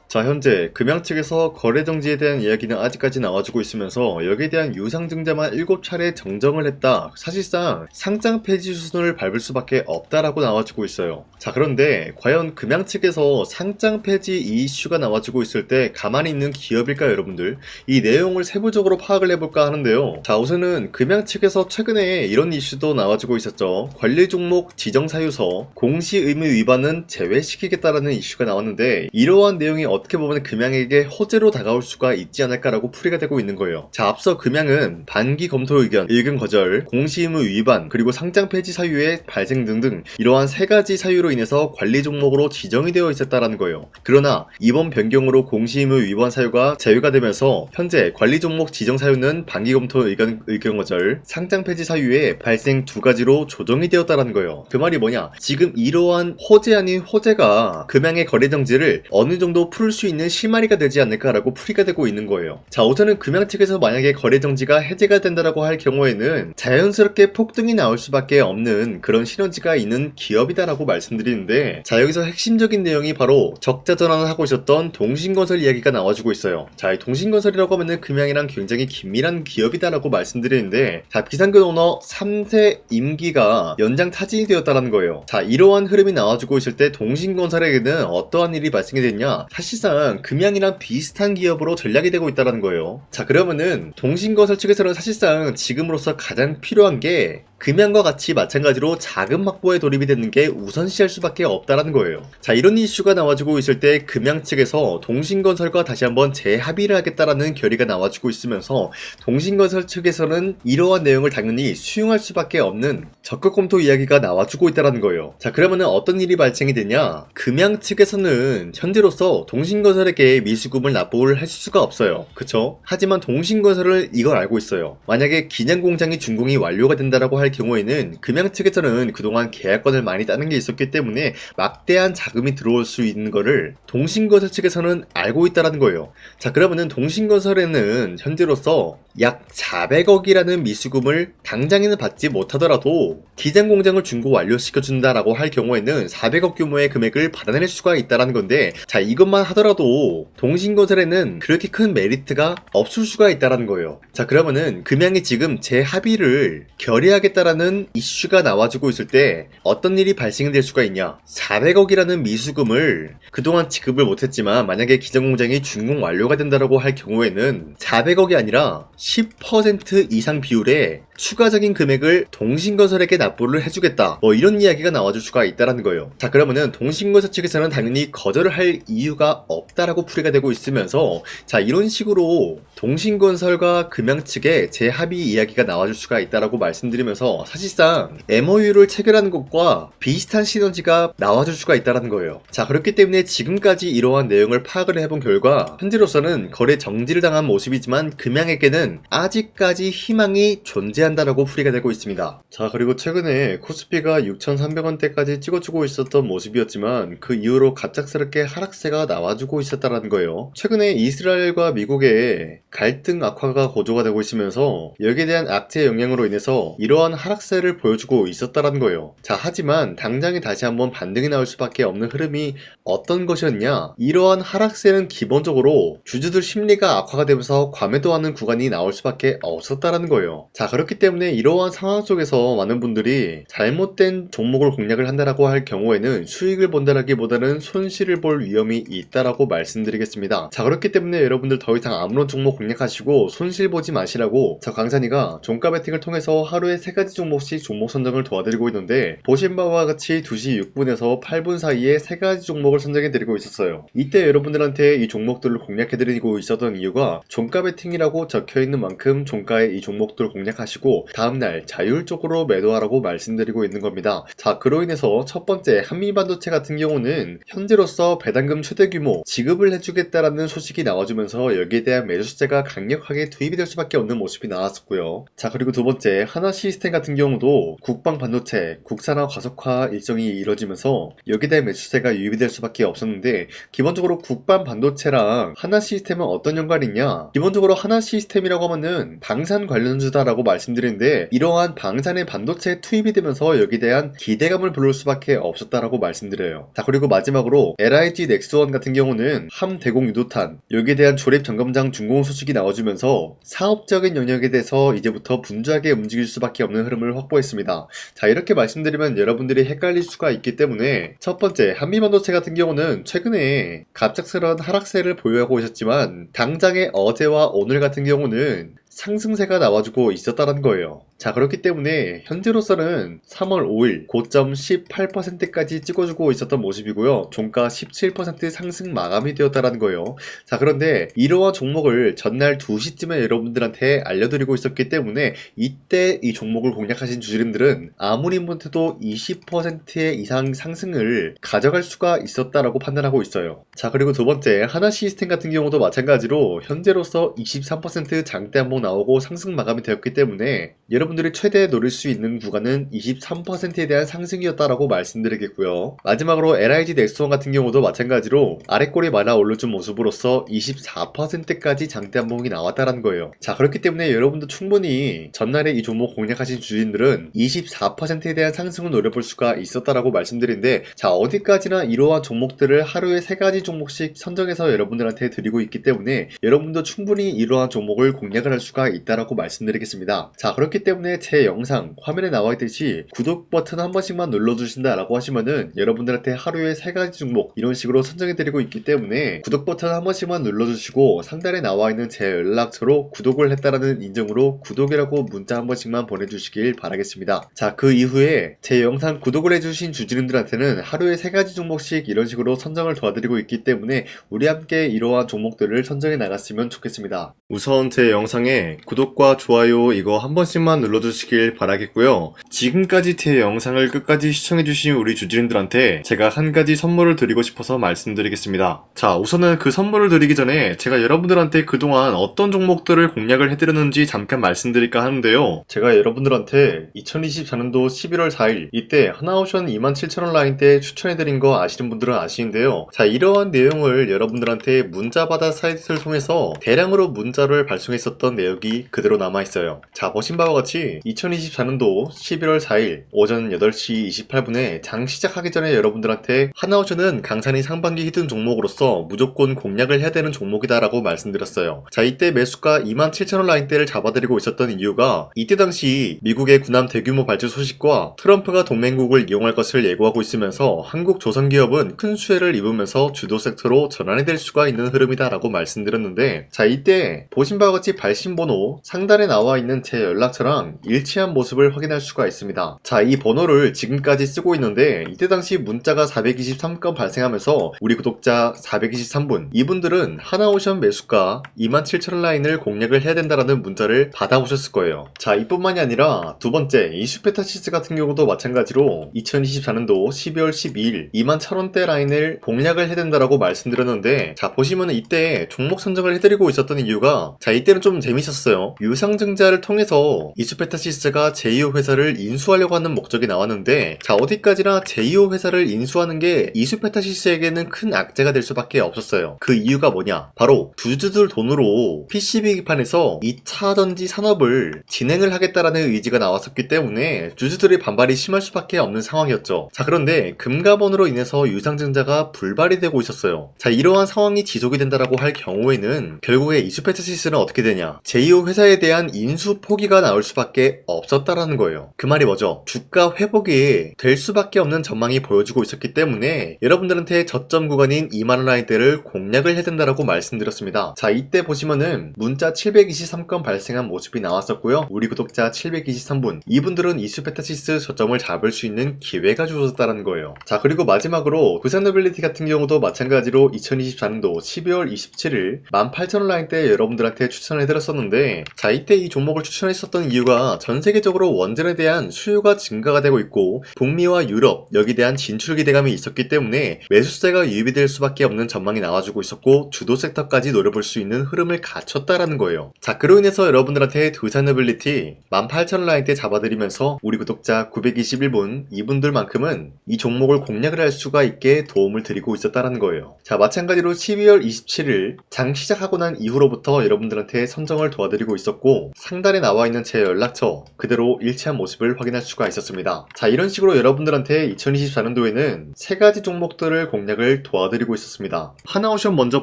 자, 현재 금양 측에서 거래 정지에 대한 이야기는 아직까지 나와주고 있으면서 여기에 대한 유상 증자만 7차례 정정을 했다. 사실상 상장 폐지 수순을 밟을 수밖에 없다라고 나와주고 있어요. 자, 그런데 과연 금양 측에서 상장 폐지 이 이슈가 나와주고 있을 때 가만히 있는 기업일까요, 여러분들? 이 내용을 세부적으로 파악을 해볼까 하는데요. 자, 우선은 금양 측에서 최근에 이런 이슈도 나와주고 있었죠. 관리 종목 지정 사유서 공시 의무 위반은 제외시키겠다라는 이슈가 나왔는데, 이러한 내용이 어떻게 보면 금양에게 호재로 다가올 수가 있지 않을까라고 풀이가 되고 있는 거예요. 자, 앞서 금양은 반기 검토 의견, 일금 거절, 공시 의무 위반, 그리고 상장 폐지 사유의 발생 등등 이러한 세 가지 사유로 인해서 관리 종목으로 지정이 되어 있었다라는 거예요. 그러나 이번 변경으로 공시 의무 위반 사유가 제외가 되면서 현재 관리 종목 지정 사유는 반기 검토 의견 거절, 상장 폐지 사유의 발생 두 가지로 조정이 되었다라는 거예요. 그 말이 뭐냐? 지금 이러한 호재 아닌 호재가 금양의 거래 정지를 어느 정도 풀 수 있는 실마리가 되지 않을까라고 풀이가 되고 있는 거예요. 자, 우선은 금양 측에서 만약에 거래 정지가 해제가 된다라고 할 경우에는 자연스럽게 폭등이 나올 수밖에 없는 그런 시너지가 있는 기업이다라고 말씀드리는데, 자, 여기서 핵심적인 내용이 바로 적자 전환을 하고 있었던 동신건설 이야기가 나와주고 있어요. 자, 이 동신건설이라고 하면은 금양이랑 굉장히 긴밀한 기업이다라고 말씀드리는데, 자, 비상근 오너 3세 임기가 연장 타진이 되었다라는 거예요. 자, 이러한 흐름이 나와주고 있을 때 동신건설에게는 어떠한 일이 발생이 됐냐? 사실상 금양이랑 비슷한 기업으로 전략이 되고 있다는 거예요. 자, 그러면은 동신건설 측에서는 사실상 지금으로서 가장 필요한 게 금양과 같이 마찬가지로 자금 확보에 돌입이 되는 게 우선시할 수밖에 없다라는 거예요. 자, 이런 이슈가 나와주고 있을 때 금양 측에서 동신건설과 다시 한번 재합의를 하겠다라는 결의가 나와주고 있으면서 동신건설 측에서는 이러한 내용을 당연히 수용할 수밖에 없는 적극 검토 이야기가 나와주고 있다라는 거예요. 자, 그러면은 어떤 일이 발생이 되냐? 금양 측에서는 현재로서 동신건설에게 미수금을 납부를 할 수가 없어요. 그쵸? 하지만 동신건설은 이걸 알고 있어요. 만약에 기념공장이 준공이 완료가 된다라고 할 경우에는 금양 측에서는 그동안 계약권을 많이 따는 게 있었기 때문에 막대한 자금이 들어올 수 있는 거를 동신건설 측에서는 알고 있다라는 거예요. 자, 그러면은 동신건설에는 현재로서 약 400억이라는 미수금을 당장에는 받지 못하더라도 기장 공장을 준공 완료시켜준다라고 할 경우에는 400억 규모의 금액을 받아낼 수가 있다라는 건데, 자, 이것만 하더라도 동신건설에는 그렇게 큰 메리트가 없을 수가 있다라는 거예요. 자, 그러면은 금양이 지금 재합의를 결의하겠다라는 이슈가 나와주고 있을 때 어떤 일이 발생될 수가 있냐? 400억이라는 미수금을 그동안 지급을 못했지만 만약에 기장 공장이 준공 완료가 된다라고 할 경우에는 400억이 아니라 10% 이상 비율의 추가적인 금액을 동신건설에게 납부를 해주겠다, 뭐 이런 이야기가 나와줄 수가 있다라는 거예요. 자, 그러면은 동신건설 측에서는 당연히 거절을 할 이유가 없다라고 풀이가 되고 있으면서, 자, 이런 식으로 동신건설과 금양 측의 재합의 이야기가 나와줄 수가 있다라고 말씀드리면서 사실상 MOU를 체결하는 것과 비슷한 시너지가 나와줄 수가 있다라는 거예요. 자, 그렇기 때문에 지금까지 이러한 내용을 파악을 해본 결과 현재로서는 거래 정지를 당한 모습이지만 금양에게는 아직까지 희망이 존재한다라고 풀이가 되고 있습니다. 자, 그리고 최근에 코스피가 6,300원대까지 찍어주고 있었던 모습이었지만 그 이후로 갑작스럽게 하락세가 나와주고 있었다는 거예요. 최근에 이스라엘과 미국의 갈등 악화가 고조가 되고 있으면서 여기에 대한 악재 영향으로 인해서 이러한 하락세를 보여주고 있었다는 거예요. 자, 하지만 당장에 다시 한번 반등이 나올 수밖에 없는 흐름이 어떤 것이었냐? 이러한 하락세는 기본적으로 주주들 심리가 악화가 되면서 과매도하는 구간이 나올 수밖에 없었다는 거예요. 자, 그렇기 때문에 이러한 상황 속에서 많은 분들이 잘못된 종목을 공략을 한다라고 할 경우에는 수익을 본다라기보다는 손실을 볼 위험이 있다라고 말씀드리겠습니다. 자, 그렇기 때문에 여러분들 더 이상 아무런 종목 공략하시고 손실 보지 마시라고 저 강산이가 종가 베팅을 통해서 하루에 3가지 종목씩 종목 선정을 도와드리고 있는데, 보신 바와 같이 2시 6분에서 8분 사이에 3가지 종목을 선정해 드리고 있었어요. 이때 여러분들한테 이 종목들을 공략해 드리고 있었던 이유가 종가 베팅이라고 적혀 있는 만큼 종가에 이 종목들을 공략하시고 다음날 자율적으로 매도하라고 말씀드리고 있는 겁니다. 자, 그로 인해서 첫 번째 한미반도체 같은 경우는 현재로서 배당금 최대 규모 지급을 해주겠다라는 소식이 나와주면서 여기에 대한 매수세가 강력하게 투입이 될 수밖에 없는 모습이 나왔었고요. 자, 그리고 두 번째 하나시스템 같은 경우도 국방 반도체 국산화 과속화 일정이 이뤄지면서 여기에 대한 매수세가 유입이 될 수밖에 없었는데, 기본적으로 국방 반도체랑 하나시스템은 어떤 연관이 있냐? 기본적으로 하나시스템이라고 하면은 방산 관련주다라고 말씀드렸습니다. 말씀드리는데, 이러한 방산의 반도체 투입이 되면서 여기에 대한 기대감을 불러올 수밖에 없었다라고 말씀드려요. 자, 그리고 마지막으로 LIG 넥스원 같은 경우는 함대공 유도탄, 여기에 대한 조립 점검장 준공 소식이 나와주면서 사업적인 영역에 대해서 이제부터 분주하게 움직일 수밖에 없는 흐름을 확보했습니다. 자, 이렇게 말씀드리면 여러분들이 헷갈릴 수가 있기 때문에, 첫 번째 한미반도체 같은 경우는 최근에 갑작스러운 하락세를 보유하고 있었지만 당장의 어제와 오늘 같은 경우는 상승세가 나와주고 있었다는 거예요. 자, 그렇기 때문에 현재로서는 3월 5일 고점 18%까지 찍어주고 있었던 모습이고요. 종가 17% 상승 마감이 되었다는 거예요. 자, 그런데 이러한 종목을 전날 2시쯤에 여러분들한테 알려드리고 있었기 때문에 이때 이 종목을 공략하신 주주님들은 아무리 못해도 20% 이상 상승을 가져갈 수가 있었다라고 판단하고 있어요. 자, 그리고 두 번째 하나시스템 같은 경우도 마찬가지로 현재로서 23% 장대 한번 나오고 상승 마감이 되었기 때문에 여러분들이 최대 노릴 수 있는 구간은 23%에 대한 상승이었다라고 말씀드리겠고요. 마지막으로 LIG 넥스원 같은 경우도 마찬가지로 아래꼬리 말아 올려준 모습으로서 24%까지 장대 한봉이 나왔다는 거예요. 자, 그렇기 때문에 여러분도 충분히 전날에 이 종목 공략하신 주인들은 24%에 대한 상승을 노려볼 수가 있었다라고 말씀드리는데, 자, 어디까지나 이러한 종목들을 하루에 3가지 종목씩 선정해서 여러분들한테 드리고 있기 때문에 여러분도 충분히 이러한 종목을 공략을 할 수가 있다라고 말씀드리겠습니다. 자, 그렇기 때문에 제 영상 화면에 나와 있듯이 구독 버튼 한 번씩만 눌러주신다라고 하시면은 여러분들한테 하루에 3가지 종목 이런 식으로 선정해드리고 있기 때문에 구독 버튼 한 번씩만 눌러주시고 상단에 나와 있는 제 연락처로 구독을 했다라는 인증으로 구독이라고 문자 한 번씩만 보내주시길 바라겠습니다. 자, 그 이후에 제 영상 구독을 해주신 주주님들한테는 하루에 3가지 종목씩 이런 식으로 선정을 도와드리고 있기 때문에 우리 함께 이러한 종목들을 선정해 나갔으면 좋겠습니다. 우선 제 영상에 구독과 좋아요 이거 한 번씩만 눌러주시길 바라겠고요. 지금까지 제 영상을 끝까지 시청해주신 우리 주주님들한테 제가 한 가지 선물을 드리고 싶어서 말씀드리겠습니다. 자, 우선은 그 선물을 드리기 전에 제가 여러분들한테 그동안 어떤 종목들을 공략을 해드렸는지 잠깐 말씀드릴까 하는데요. 제가 여러분들한테 2024년도 11월 4일 이때 하나오션 27,000원 라인 때 추천해드린 거 아시는 분들은 아시는데요. 자, 이러한 내용을 여러분들한테 문자받아 사이트를 통해서 대량으로 문자를 발송했었던 내역이 그대로 남아있어요. 자, 보신 바와 같이 2024년도 11월 4일 오전 8시 28분에 장 시작하기 전에 여러분들한테 하나오션은 강산이 상반기 히든 종목으로서 무조건 공략을 해야 되는 종목이다 라고 말씀드렸어요. 자, 이때 매수가 27,000원 라인대를 잡아드리고 있었던 이유가 이때 당시 미국의 군함 대규모 발주 소식과 트럼프가 동맹국을 이용할 것을 예고하고 있으면서 한국 조선기업은 큰 수혜를 입으면서 주도 섹터로 전환이 될 수가 있는 흐름이다 라고 말씀드렸는데, 자, 이때 보신 바와 같이 발신번호 상단에 나와 있는 제 연락처랑 일치한 모습을 확인할 수가 있습니다. 자, 이 번호를 지금까지 쓰고 있는데 이때 당시 문자가 423건 발생하면서 우리 구독자 423분 이분들은 하나오션 매수가 27,000원 라인을 공략을 해야 된다라는 문자를 받아오셨을 거예요. 자, 이뿐만이 아니라 두 번째 이슈페타시스 같은 경우도 마찬가지로 2024년도 12월 12일 21,000원대 라인을 공략을 해야 된다라고 말씀드렸는데, 자, 보시면 이때 종목 선정을 해드리고 있었던 이유가, 자, 이때는 좀 재밌었어요. 유상증자를 통해서 이슈페타시스가 제2호 회사를 인수하려고 하는 목적이 나왔는데, 자, 어디까지나 제2호 회사를 인수하는 게 이슈페타시스에게는 큰 악재가 될 수밖에 없었어요. 그 이유가 뭐냐? 바로 주주들 돈으로 PCB기판에서 2차 전지 산업을 진행을 하겠다라는 의지가 나왔었기 때문에 주주들의 반발이 심할 수밖에 없는 상황이었죠. 자, 그런데 금가번으로 인해서 유상증자가 불발이 되고 있었어요. 자, 이러한 상황이 지속이 된다라고 할 경우에는 결국에 이슈페타시스는 어떻게 되냐? 제2호 회사에 대한 인수 포기가 나올 수밖에 없었다라는 거예요. 그 말이 뭐죠? 주가 회복이 될 수밖에 없는 전망이 보여주고 있었기 때문에 여러분들한테 저점 구간인 2만원 라인대를 공략을 해야 된다라고 말씀드렸습니다. 자, 이때 보시면은 문자 723건 발생한 모습이 나왔었고요. 우리 구독자 723분 이분들은 이슈페타시스 저점을 잡을 수 있는 기회가 주어졌다는 거예요. 자, 그리고 마지막으로 부산노빌리티 같은 경우도 마찬가지로 2024년도 12월 27일 18,000원 라인대 여러분들한테 추천해드렸었는데, 자, 이때 이 종목을 추천했었던 이유가 전 세계적으로 원전에 대한 수요가 증가가 되고 있고 북미와 유럽 여기에 대한 진출 기대감이 있었기 때문에 매수세가 유입이 될 수밖에 없는 전망이 나와주고 있었고 주도 섹터까지 노려볼 수 있는 흐름을 갖췄다라는 거예요. 자, 그로 인해서 여러분들한테 두산노빌리티 18,000원 라인대 잡아드리면서 우리 구독자 921분 이분들만큼은 이 종목을 공략을 할 수가 있게 도움을 드리고 있었다라는 거예요. 자, 마찬가지로 12월 27일 장 시작하고 난 이후로부터 여러분들한테 선정을 도와드리고 있었고 상단에 나와 있는 제 제 연락처 그대로 일치한 모습을 확인할 수가 있었습니다. 자, 이런 식으로 여러분들한테 2024년도에는 세 가지 종목들을 공략을 도와드리고 있었습니다. 하나오션 먼저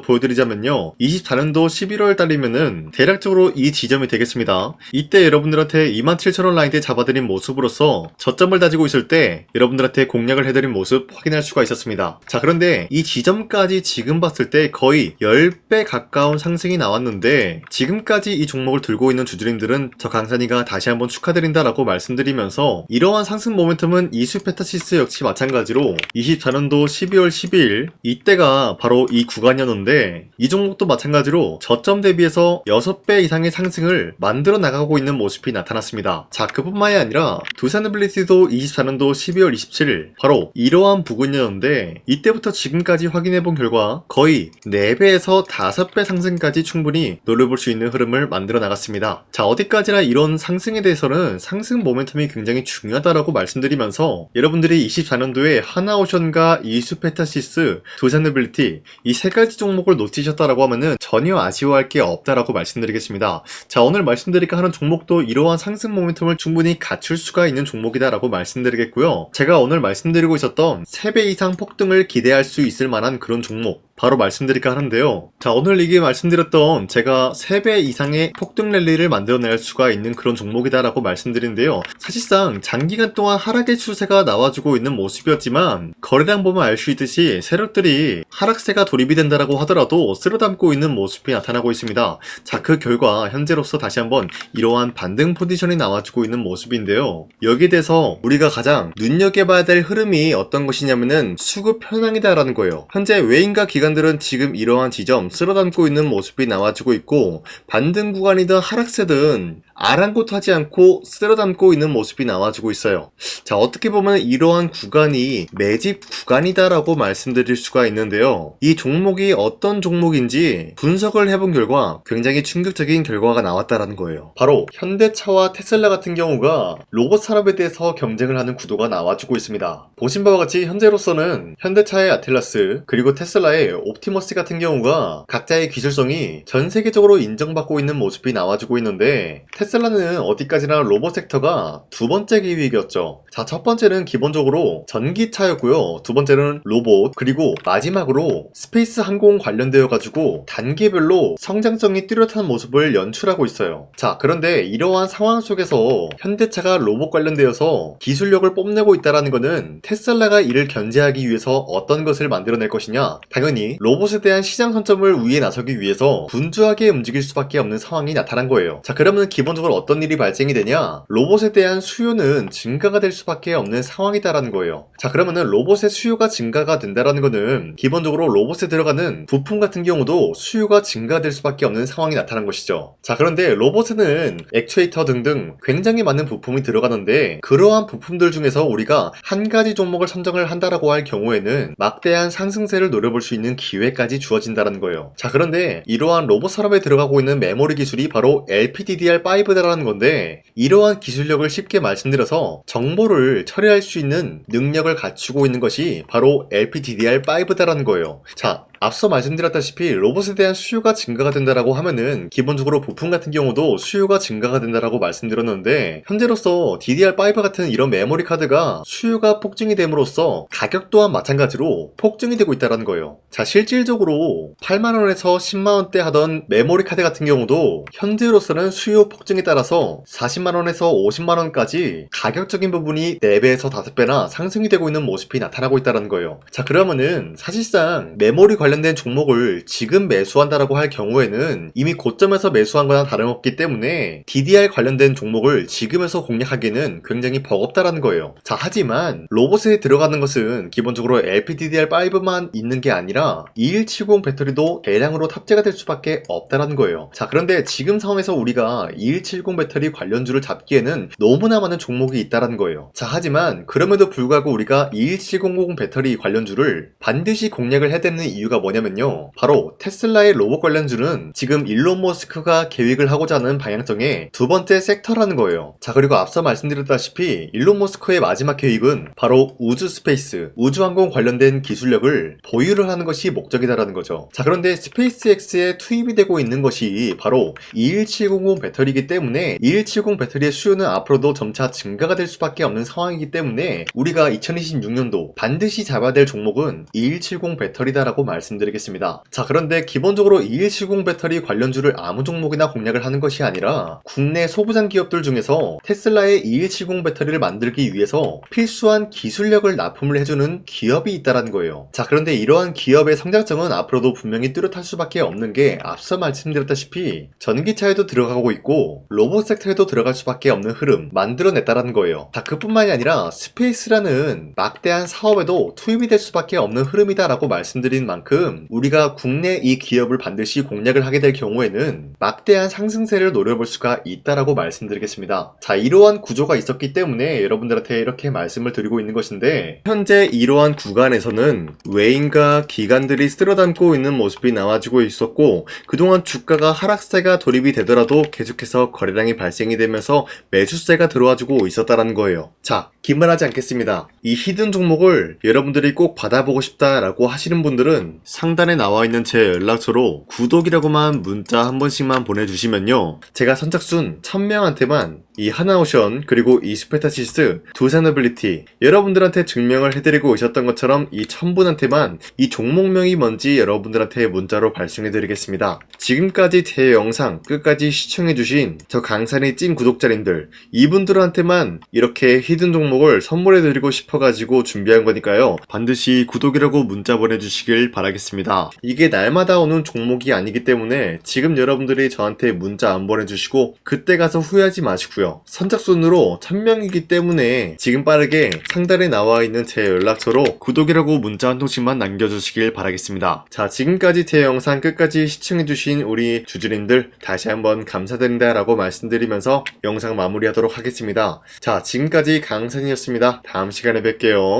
보여드리자면요, 24년도 11월 달이면은 대략적으로 이 지점이 되겠습니다. 이때 여러분들한테 27,000원 라인대 잡아드린 모습으로서 저점을 다지고 있을 때 여러분들한테 공략을 해드린 모습 확인할 수가 있었습니다. 자, 그런데 이 지점까지 지금 봤을 때 거의 10배 가까운 상승이 나왔는데, 지금까지 이 종목을 들고 있는 주주님들은 저 강산이가 다시 한번 축하드린다라고 말씀드리면서, 이러한 상승 모멘텀은 이수페타시스 역시 마찬가지로 24년도 12월 12일 이때가 바로 이 구간이었는데, 이 종목도 마찬가지로 저점 대비해서 6배 이상의 상승을 만들어 나가고 있는 모습이 나타났습니다. 자, 그뿐만이 아니라 두산에빌리티도 24년도 12월 27일 바로 이러한 부근이었는데, 이때부터 지금까지 확인해본 결과 거의 4배에서 5배 상승까지 충분히 노려볼 수 있는 흐름을 만들어 나갔습니다. 자, 어디까지나 이런 상승에 대해서는 상승 모멘텀이 굉장히 중요하다라고 말씀드리면서, 여러분들이 24년도에 하나오션과 이수페타시스, 두산에빌리티 이 세 가지 종목을 놓치셨다라고 하면은 전혀 아쉬워할 게 없다라고 말씀드리겠습니다. 자, 오늘 말씀드릴까 하는 종목도 이러한 상승 모멘텀을 충분히 갖출 수가 있는 종목이다라고 말씀드리겠고요. 제가 오늘 말씀드리고 있었던 3배 이상 폭등을 기대할 수 있을 만한 그런 종목 바로 말씀드릴까 하는데요. 자, 오늘 이게 말씀드렸던 제가 3배 이상의 폭등 랠리를 만들어낼 수가 있는 그런 종목이다라고 말씀드린데요. 사실상 장기간 동안 하락의 추세가 나와주고 있는 모습이었지만, 거래량 보면 알 수 있듯이 세력들이 하락세가 돌입이 된다라고 하더라도 쓸어담고 있는 모습이 나타나고 있습니다. 자, 그 결과 현재로서 다시 한번 이러한 반등 포지션이 나와주고 있는 모습인데요. 여기에 대해서 우리가 가장 눈여겨봐야 될 흐름이 어떤 것이냐면은 수급 현황이다라는 거예요. 현재 외인과 기관들은 지금 이러한 지점 쓸어담고 있는 모습이 나와주고 있고, 반등 구간이든 하락세든 아랑곳하지 않고 쓸어담고 있는 모습이 나와주고 있어요. 자, 어떻게 보면 이러한 구간이 매집 구간이다라고 말씀드릴 수가 있는데요. 이 종목이 어떤 종목인지 분석을 해본 결과 굉장히 충격적인 결과가 나왔다라는 거예요. 바로 현대차와 테슬라 같은 경우가 로봇 산업에 대해서 경쟁을 하는 구도가 나와주고 있습니다. 보신 바와 같이 현재로서는 현대차의 아틀라스 그리고 테슬라의 옵티머스 같은 경우가 각자의 기술성이 전 세계적으로 인정받고 있는 모습이 나와주고 있는데, 테슬라는 어디까지나 로봇 섹터가 두 번째 기획이었죠. 자, 첫 번째는 기본적으로 전기차였고요. 두 번째는 로봇, 그리고 마지막으로 스페이스 항공 관련되어 가지고 단계별로 성장성이 뚜렷한 모습을 연출하고 있어요. 자, 그런데 이러한 상황 속에서 현대차가 로봇 관련되어서 기술력을 뽐내고 있다는 것은 테슬라가 이를 견제하기 위해서 어떤 것을 만들어낼 것이냐, 당연히 로봇에 대한 시장 선점을 위해 나서기 위해서 분주하게 움직일 수밖에 없는 상황이 나타난 거예요. 자, 그러면 기본적으로 어떤 일이 발생이 되냐, 로봇에 대한 수요는 증가가 될 수밖에 없는 상황이다라는 거예요. 자, 그러면은 로봇의 수요가 증가가 된다라는 거는 기본적으로 로봇에 들어가는 부품 같은 경우도 수요가 증가될 수밖에 없는 상황이 나타난 것이죠. 자, 그런데 로봇에는 액추에이터 등등 굉장히 많은 부품이 들어가는데, 그러한 부품들 중에서 우리가 한 가지 종목을 선정을 한다라고 할 경우에는 막대한 상승세를 노려볼 수 있는 기회까지 주어진다는 거예요. 자, 그런데 이러한 로봇 산업에 들어가고 있는 메모리 기술이 바로 LPDDR5다라는 건데, 이러한 기술력을 쉽게 말씀드려서 정보를 처리할 수 있는 능력을 갖추고 있는 것이 바로 LPDDR5다라는 거예요. 자, 앞서 말씀드렸다시피 로봇에 대한 수요가 증가가 된다라고 하면은 기본적으로 부품 같은 경우도 수요가 증가가 된다라고 말씀드렸는데, 현재로서 DDR5 같은 이런 메모리 카드가 수요가 폭증이 됨으로써 가격 또한 마찬가지로 폭증이 되고 있다는 거예요. 자, 실질적으로 8만원에서 10만원대 하던 메모리 카드 같은 경우도 현재로서는 수요 폭증에 따라서 40만원에서 50만원까지 가격적인 부분이 4배에서 5배나 상승이 되고 있는 모습이 나타나고 있다는 거예요. 자, 그러면은 사실상 메모리 관련된 종목을 지금 매수한다라고 할 경우에는 이미 고점에서 매수한 거나 다름없기 때문에 DDR 관련된 종목을 지금에서 공략하기는 굉장히 버겁다라는 거예요. 자, 하지만 로봇에 들어가는 것은 기본적으로 LPDDR5만 있는 게 아니라 2170 배터리도 대량으로 탑재가 될 수밖에 없다라는 거예요. 자, 그런데 지금 상황에서 우리가 2170 배터리 관련주를 잡기에는 너무나 많은 종목이 있다라는 거예요. 자, 하지만 그럼에도 불구하고 우리가 21700 배터리 관련주를 반드시 공략을 해야 되는 이유가 뭐냐면요. 바로 테슬라의 로봇 관련주는 지금 일론 머스크가 계획을 하고자 하는 방향성의 두 번째 섹터라는 거예요. 자, 그리고 앞서 말씀드렸다시피 일론 머스크의 마지막 계획은 바로 우주 스페이스, 우주항공 관련된 기술력을 보유를 하는 것이 목적이다라는 거죠. 자, 그런데 스페이스X에 투입이 되고 있는 것이 바로 21700 배터리이기 때문에 2170 배터리의 수요는 앞으로도 점차 증가가 될 수밖에 없는 상황이기 때문에 우리가 2026년도 반드시 잡아야 될 종목은 2170 배터리다라고 말씀드리겠습니다. 자, 그런데 기본적으로 2170 배터리 관련주를 아무 종목이나 공략을 하는 것이 아니라 국내 소부장 기업들 중에서 테슬라의 2170 배터리를 만들기 위해서 필수한 기술력을 납품을 해주는 기업이 있다는 거예요. 자, 그런데 이러한 기업의 성장성은 앞으로도 분명히 뚜렷할 수밖에 없는 게 앞서 말씀드렸다시피 전기차에도 들어가고 있고 로봇 섹터에도 들어갈 수밖에 없는 흐름 만들어냈다라는 거예요. 자, 그뿐만이 아니라 스페이스라는 막대한 사업에도 투입이 될 수밖에 없는 흐름이다라고 말씀드린 만큼 우리가 국내 이 기업을 반드시 공략을 하게 될 경우에는 막대한 상승세를 노려볼 수가 있다라고 말씀드리겠습니다. 자, 이러한 구조가 있었기 때문에 여러분들한테 이렇게 말씀을 드리고 있는 것인데 현재 이러한 구간에서는 외인과 기관들이 쓸어담고 있는 모습이 나와지고 있었고 그동안 주가가 하락세가 돌입이 되더라도 계속해서 거래량이 발생이 되면서 매수세가 들어와주고 있었다라는 거예요. 자, 기만하지 않겠습니다. 이 히든 종목을 여러분들이 꼭 받아보고 싶다라고 하시는 분들은 상단에 나와 있는 제 연락처로 구독이라고만 문자 한 번씩만 보내주시면요. 제가 선착순 1000명한테만 이 하나오션 그리고 이 스페타시스 두산어빌리티 여러분들한테 증명을 해드리고 있었던 것처럼 이 1000분한테만 이 종목명이 뭔지 여러분들한테 문자로 발송해드리겠습니다. 지금까지 제 영상 끝까지 시청해주신 저 강산의 찐 구독자님들 이분들한테만 이렇게 히든 종목을 선물해드리고 싶어가지고 준비한 거니까요. 반드시 구독이라고 문자 보내주시길 바라겠습니다. 이게 날마다 오는 종목이 아니기 때문에 지금 여러분들이 저한테 문자 안 보내주시고 그때 가서 후회하지 마시고요. 선착순으로 1000명이기 때문에 지금 빠르게 상단에 나와 있는 제 연락처로 구독이라고 문자 한 통씩만 남겨주시길 바라겠습니다. 자, 지금까지 제 영상 끝까지 시청해주신 우리 주주님들 다시 한번 감사드린다 라고 말씀드리면서 영상 마무리하도록 하겠습니다. 자, 지금까지 강산이었습니다. 다음 시간에 뵐게요.